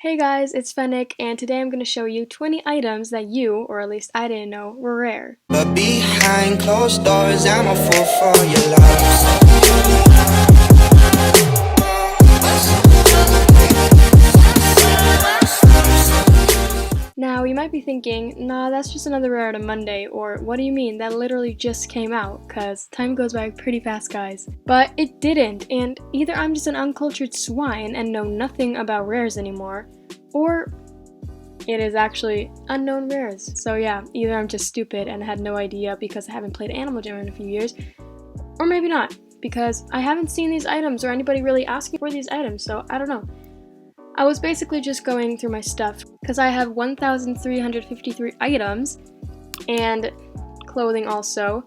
Hey guys, it's Fennec, and today I'm going to show you 20 items that you, or at least I didn't know, were rare. But behind closed doors, I'm a fool for your love. Now, you might be thinking, nah, that's just another rare item Monday, or what do you mean, that literally just came out, cause time goes by pretty fast, guys. But it didn't, and either I'm just an uncultured swine and know nothing about rares anymore, or it is actually unknown rares. So yeah, either I'm just stupid and had no idea because I haven't played Animal Jam in a few years, or maybe not, because I haven't seen these items or anybody really asking for these items, so I don't know. I was basically just going through my stuff because I have 1,353 items and clothing also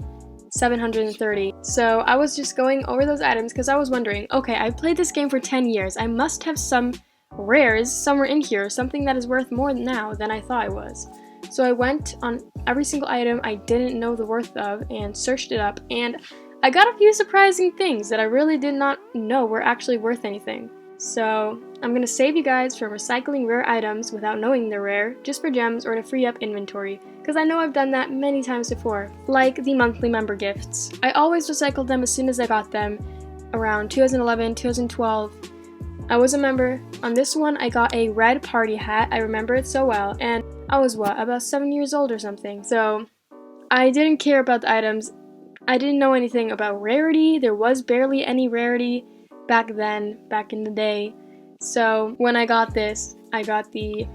730. So I was just going over those items because I was wondering, okay, I've played this game for 10 years. I must have some rares somewhere in here, something that is worth more now than I thought it was. So I went on every single item I didn't know the worth of and searched it up, and I got a few surprising things that I really did not know were actually worth anything. So I'm going to save you guys from recycling rare items without knowing they're rare, just for gems or to free up inventory, because I know I've done that many times before, like the monthly member gifts. I always recycled them as soon as I got them, around 2011, 2012. I was a member. On this one, I got a red party hat, I remember it so well, and I was about 7 years old or something, so I didn't care about the items. I didn't know anything about rarity. There was barely any rarity back then, back in the day. So when I got this, I got the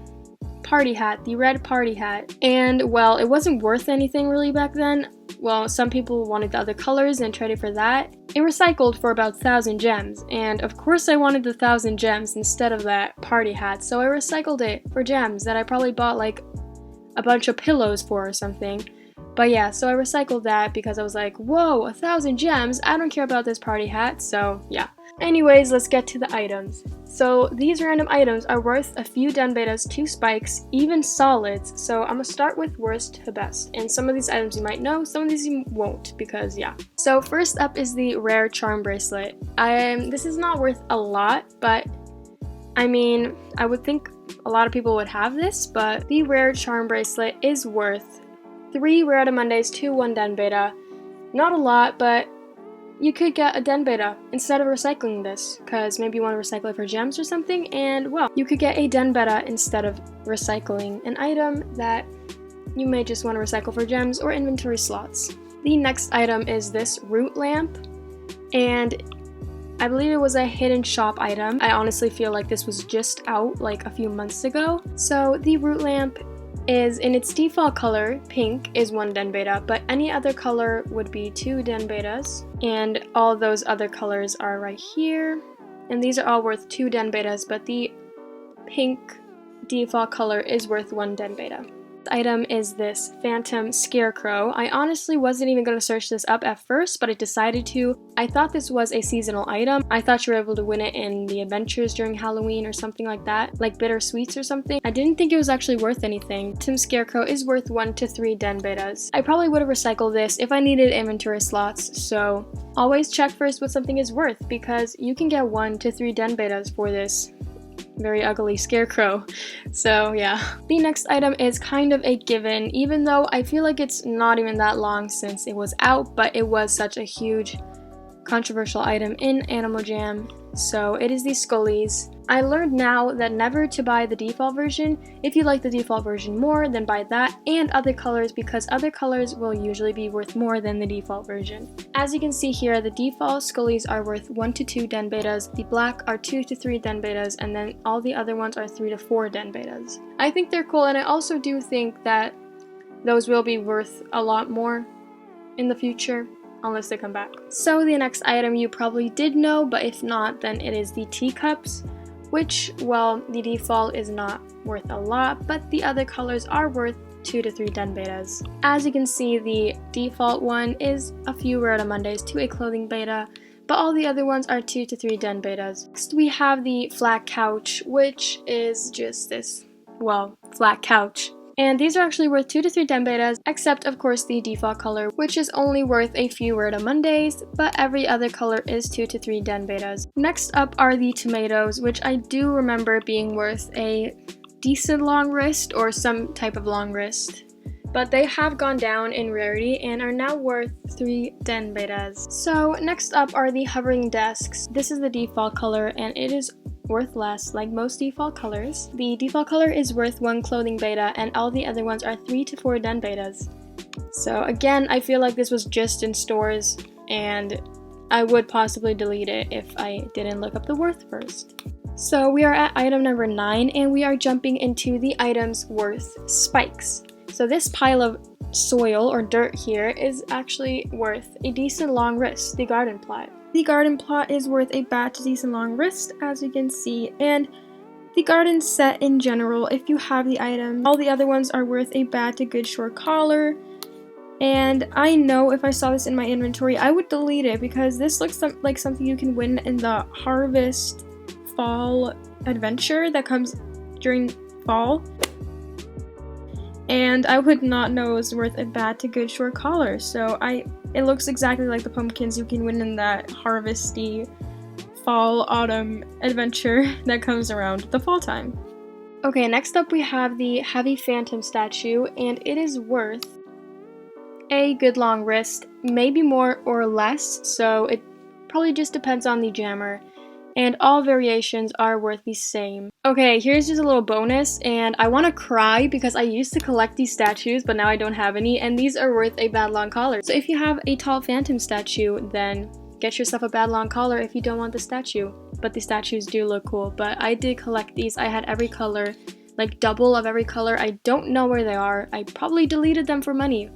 party hat, the red party hat. And well, it wasn't worth anything really back then. Well, some people wanted the other colors and traded for that. It recycled for about 1,000 gems, and of course I wanted the 1,000 gems instead of that party hat, so I recycled it for gems that I probably bought like a bunch of pillows for or something. But yeah, so I recycled that because I was like, whoa, 1,000 gems, I don't care about this party hat, so yeah. Anyways, let's get to the items. So these random items are worth a few den betas, 2 spikes, even solids, so I'm gonna start with worst to best. And some of these items you might know, some of these you won't, because yeah. So first up is the rare charm bracelet. This is not worth a lot, but I mean, I would think a lot of people would have this, but the rare charm bracelet is worth 3 rare item Mondays to 1 den beta. Not a lot, but you could get a den beta instead of recycling this, because maybe you want to recycle it for gems or something, and well, you could get a den beta instead of recycling an item that you may just want to recycle for gems or inventory slots. The next item is this root lamp, and I believe it was a hidden shop item. I honestly feel like this was just out like a few months ago. So the root lamp is in its default color, pink is 1 den beta, but any other color would be 2 den betas, and all those other colors are right here, and these are all worth 2 den betas, but the pink default color is worth 1 den beta. The item is this phantom Scarecrow. I honestly wasn't even going to search this up at first, but I decided to. I thought this was a seasonal item. I thought you were able to win it in the adventures during Halloween or something like that, like bitter sweets or something. I didn't think it was actually worth anything. Phantom Scarecrow is worth 1 to 3 den betas. I probably would have recycled this if I needed inventory slots, so always check first what something is worth, because you can get 1 to 3 den betas for this very ugly Scarecrow. So yeah. The next item is kind of a given, even though I feel like it's not even that long since it was out, but it was such a huge controversial item in Animal Jam. So it is the Skalise. I learned now that never to buy the default version. If you like the default version more, then buy that and other colors, because other colors will usually be worth more than the default version. As you can see here, the default Skalise are worth 1 to 2 den betas, the black are 2 to 3 den betas, and then all the other ones are 3 to 4 den betas. I think they're cool, and I also do think that those will be worth a lot more in the future, unless they come back. So the next item you probably did know, but if not, then it is the teacups, which, well, the default is not worth a lot, but the other colors are worth 2 to 3 den betas. As you can see, the default one is a few rare item Mondays to a clothing beta, but all the other ones are 2 to 3 den betas. Next we have the flat couch, which is just this, well, flat couch. And these are actually worth 2 to 3 den betas, except of course the default color, which is only worth a few Rare to Mondays, but every other color is 2 to 3 den betas. Next up are the tomatoes, which I do remember being worth a decent long wrist or some type of long wrist. But they have gone down in rarity and are now worth 3 den betas. So next up are the hovering desks. This is the default color and it is worth less, like most default colors. The default color is worth 1 clothing beta and all the other ones are 3 to 4 den betas. So again, I feel like this was just in stores and I would possibly delete it if I didn't look up the worth first. So we are at item number 9 and we are jumping into the items worth spikes. So this pile of soil or dirt here is actually worth a decent long wrist, the garden plot. The garden plot is worth a bad to decent long wrist, as you can see, and the garden set in general, if you have the item, all the other ones are worth a bad to good short collar. And I know if I saw this in my inventory, I would delete it because this looks like something you can win in the Harvest Fall adventure that comes during fall. And I would not know it was worth a bad to good short collar. So it looks exactly like the pumpkins you can win in that harvesty fall autumn adventure that comes around the fall time. Okay, next up we have the heavy phantom statue, and it is worth a good long wrist, maybe more or less, so it probably just depends on the jammer. And all variations are worth the same. Okay, here's just a little bonus, and I want to cry because I used to collect these statues, but now I don't have any, and these are worth a bad long collar. So if you have a tall phantom statue, then get yourself a bad long collar if you don't want the statue. But the statues do look cool, but I did collect these. I had every color, like double of every color. I don't know where they are. I probably deleted them for money.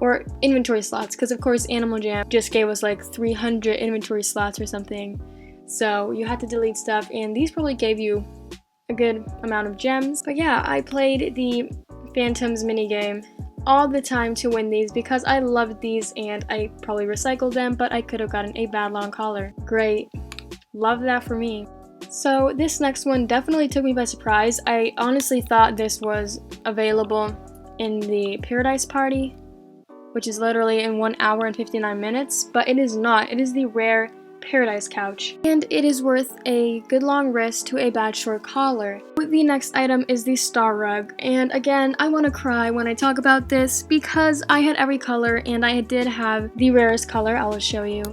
Or inventory slots, because of course Animal Jam just gave us like 300 inventory slots or something. So you had to delete stuff, and these probably gave you a good amount of gems. But yeah, I played the Phantoms minigame all the time to win these because I loved these, and I probably recycled them, but I could have gotten a bad long collar. Great. Love that for me. So this next one definitely took me by surprise. I honestly thought this was available in the Paradise Party, which is literally in 1 hour and 59 minutes, but it is not. It is the rare Paradise Couch, and it is worth a good long wrist to a bad short collar. The next item is the Star Rug, and again, I want to cry when I talk about this because I had every color and I did have the rarest color. I will show you.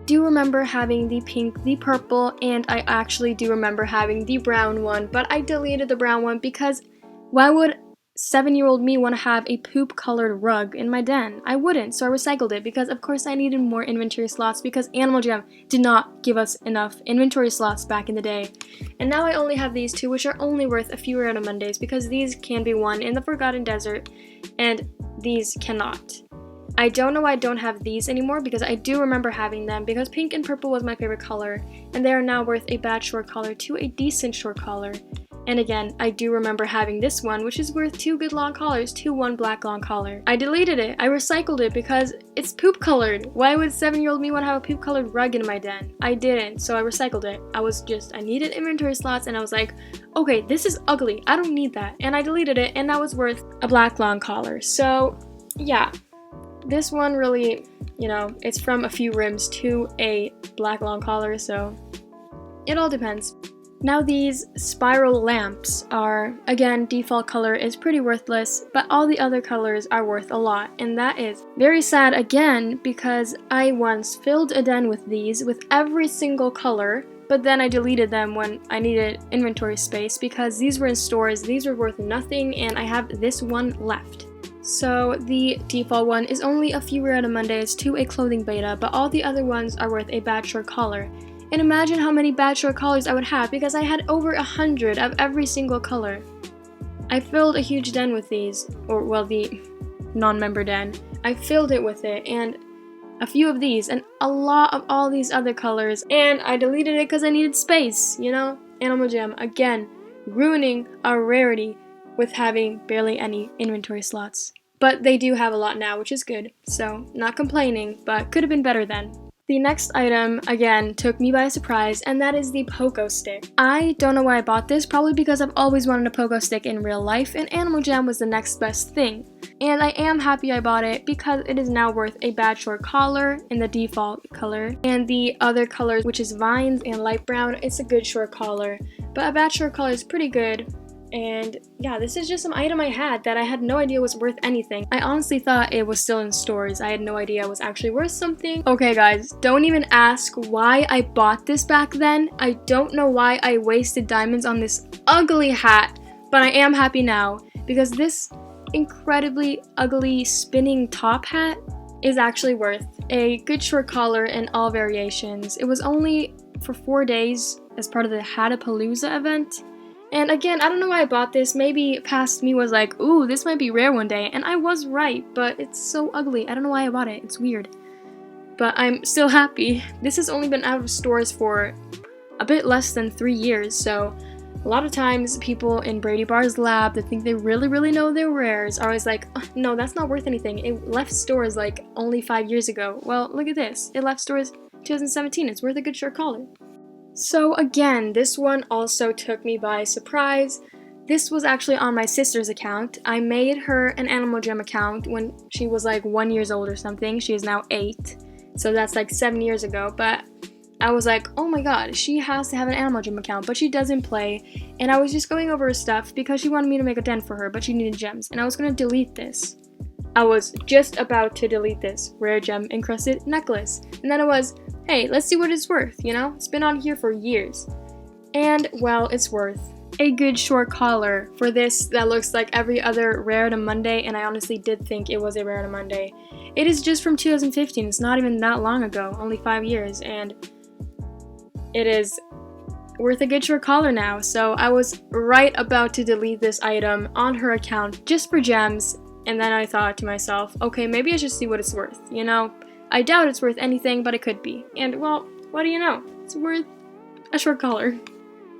Do remember having the pink, the purple, and I actually do remember having the brown one, but I deleted the brown one because why would 7-year-old me want to have a poop colored rug in my den? I wouldn't, so I recycled it because of course I needed more inventory slots because Animal Jam did not give us enough inventory slots back in the day. And now I only have these two, which are only worth a few Rare Mondays because these can be won in the Forgotten Desert and these cannot. I don't know why I don't have these anymore because I do remember having them because pink and purple was my favorite color, and they are now worth a bad short collar to a decent short collar. And again, I do remember having this one, which is worth 2 good long collars to 1 black long collar. I deleted it. I recycled it because it's poop colored. Why would 7-year-old me want to have a poop colored rug in my den? I didn't, so I recycled it. I needed inventory slots, and I was like, okay, this is ugly. I don't need that. And I deleted it, and that was worth a black long collar. So yeah, this one really, it's from a few rims to a black long collar, so it all depends. Now these spiral lamps are, again, default color is pretty worthless, but all the other colors are worth a lot, and that is very sad again because I once filled a den with these with every single color, but then I deleted them when I needed inventory space because these were in stores, these were worth nothing, and I have this one left. So the default one is only a few Rare Mondays to a clothing beta, but all the other ones are worth a bad short collar. And imagine how many bad short collars I would have because I had over 100 of every single color. I filled a huge den with these, or well, the non-member den. I filled it with it and a few of these and a lot of all these other colors, and I deleted it because I needed space, Animal Jam, again, ruining our rarity with having barely any inventory slots. But they do have a lot now, which is good, so not complaining, but could have been better then. The next item, again, took me by surprise, and that is the Pogo Stick. I don't know why I bought this, probably because I've always wanted a Pogo Stick in real life, and Animal Jam was the next best thing. And I am happy I bought it because it is now worth a bad short collar in the default color, and the other colors, which is vines and light brown, it's a good short collar. But a bad short collar is pretty good. And yeah, this is just some item I had that I had no idea was worth anything. I honestly thought it was still in stores. I had no idea it was actually worth something. Okay guys, don't even ask why I bought this back then. I don't know why I wasted diamonds on this ugly hat, but I am happy now because this incredibly ugly spinning top hat is actually worth a good short collar in all variations. It was only for 4 days as part of the Hatapalooza event. And again, I don't know why I bought this. Maybe past me was like, ooh, this might be rare one day. And I was right, but it's so ugly. I don't know why I bought it. It's weird. But I'm still happy. This has only been out of stores for a bit less than 3 years. So a lot of times people in Brady Bar's lab that think they really know their rares are always like, oh, no, that's not worth anything. It left stores like only 5 years ago. Well, look at this. It left stores 2017. It's worth a good short collar. So again, this one also took me by surprise. This was actually on my sister's account. I made her an Animal Jam account when she was like 1 year old or something. She is now 8, so that's like 7 years ago. But I was like, oh my god, she has to have an Animal Jam account, but she doesn't play. And I was just going over her stuff because she wanted me to make a den for her, but she needed gems. And I was going to delete this. I was just about to delete this rare gem encrusted necklace. And then it was, hey, let's see what it's worth, you know? It's been on here for years. And, well, it's worth a good short collar for this that looks like every other Rare to Monday, and I honestly did think it was a Rare to Monday. It is just from 2015, it's not even that long ago, only 5 years, and it is worth a good short collar now. So I was right about to delete this item on her account just for gems, and then I thought to myself, okay, maybe I should see what it's worth, you know? I doubt it's worth anything, but it could be. And, well, what do you know? It's worth a short collar.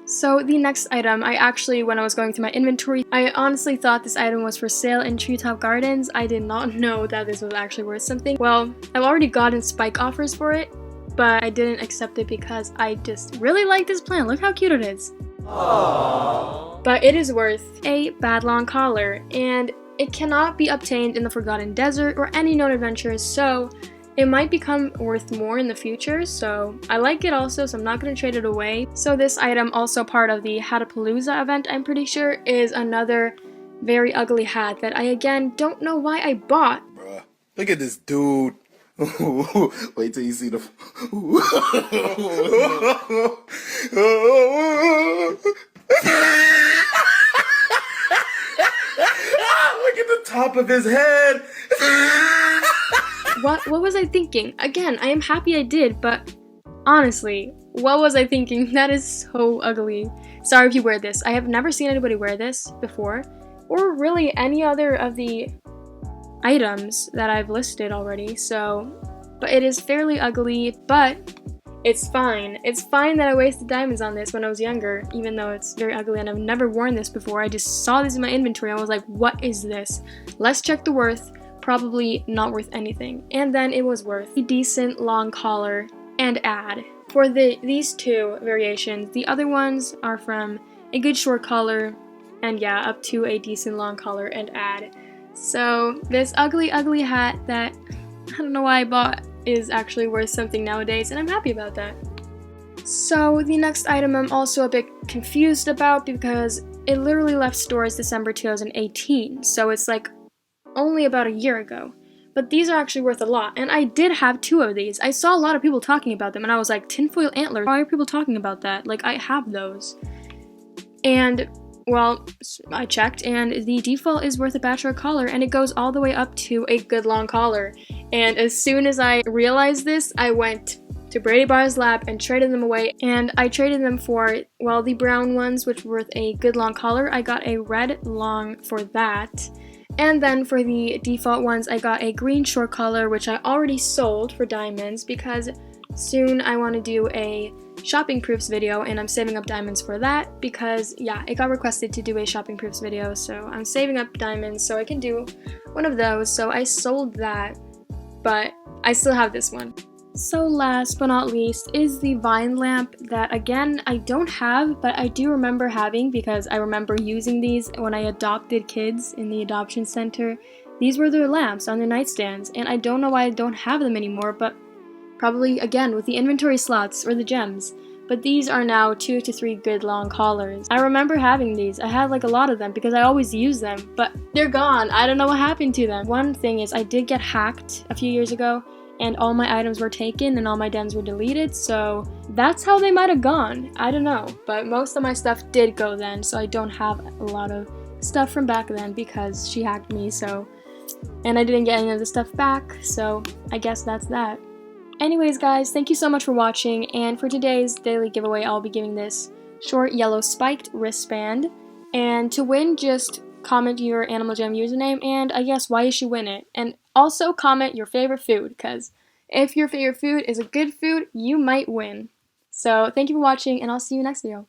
So the next item, when I was going through my inventory, I honestly thought this item was for sale in Treetop Gardens. I did not know that this was actually worth something. Well, I've already gotten spike offers for it, but I didn't accept it because I just really like this plant. Look how cute it is. Aww. But it is worth a bad long collar, and it cannot be obtained in the Forgotten Desert or any known adventures, so it might become worth more in the future, so I like it also, so I'm not going to trade it away. So this item, also part of the Hatapalooza event, I'm pretty sure, is another very ugly hat that I, again, don't know why I bought. Bruh, look at this dude. Wait till you see the... Look at the top of his head. What was I thinking? Again, I am happy I did, but honestly, what was I thinking? That is so ugly. Sorry if you wear this. I have never seen anybody wear this before, or really any other of the items that I've listed already, but it is fairly ugly, but it's fine. It's fine that I wasted diamonds on this when I was younger, even though it's very ugly and I've never worn this before. I just saw this in my inventory and I was like, what is this? Let's check the worth. Probably not worth anything. And then it was worth a decent long collar and ad. For these two variations, the other ones are from a good short collar and yeah, up to a decent long collar and ad. So this ugly hat that I don't know why I bought is actually worth something nowadays, and I'm happy about that. So the next item I'm also a bit confused about because it literally left stores December 2018, so it's like only about a year ago. But these are actually worth a lot, and I did have 2 of these. I saw a lot of people talking about them, and I was like, Foil Antler, why are people talking about that? Like, I have those. And, well, I checked, and the default is worth a bachelor collar, and it goes all the way up to a good long collar. And as soon as I realized this, I went to Brady Bar's lab and traded them away, and I traded them for, well, the brown ones, which were worth a good long collar. I got a red long for that. And then for the default ones, I got a green short collar, which I already sold for diamonds because soon I want to do a shopping proofs video, and I'm saving up diamonds for that because, yeah, it got requested to do a shopping proofs video, so I'm saving up diamonds so I can do one of those. So I sold that, but I still have this one. So last but not least is the vine lamp that, again, I don't have, but I do remember having because I remember using these when I adopted kids in the adoption center. These were their lamps on their nightstands, and I don't know why I don't have them anymore, but probably, again, with the inventory slots or the gems. But these are now 2 to 3 good long collars. I remember having these. I had like a lot of them because I always use them, but they're gone. I don't know what happened to them. One thing is I did get hacked a few years ago, and all my items were taken and all my dens were deleted, so that's how they might have gone. I don't know, but most of my stuff did go then, so I don't have a lot of stuff from back then because she hacked me, so, and I didn't get any of the stuff back, so I guess that's that. Anyways guys, thank you so much for watching, and for today's daily giveaway I'll be giving this short yellow spiked wristband, and to win just comment your Animal Jam username and I guess why you should win it, and also comment your favorite food, because if your favorite food is a good food, you might win. So thank you for watching, and I'll see you next video.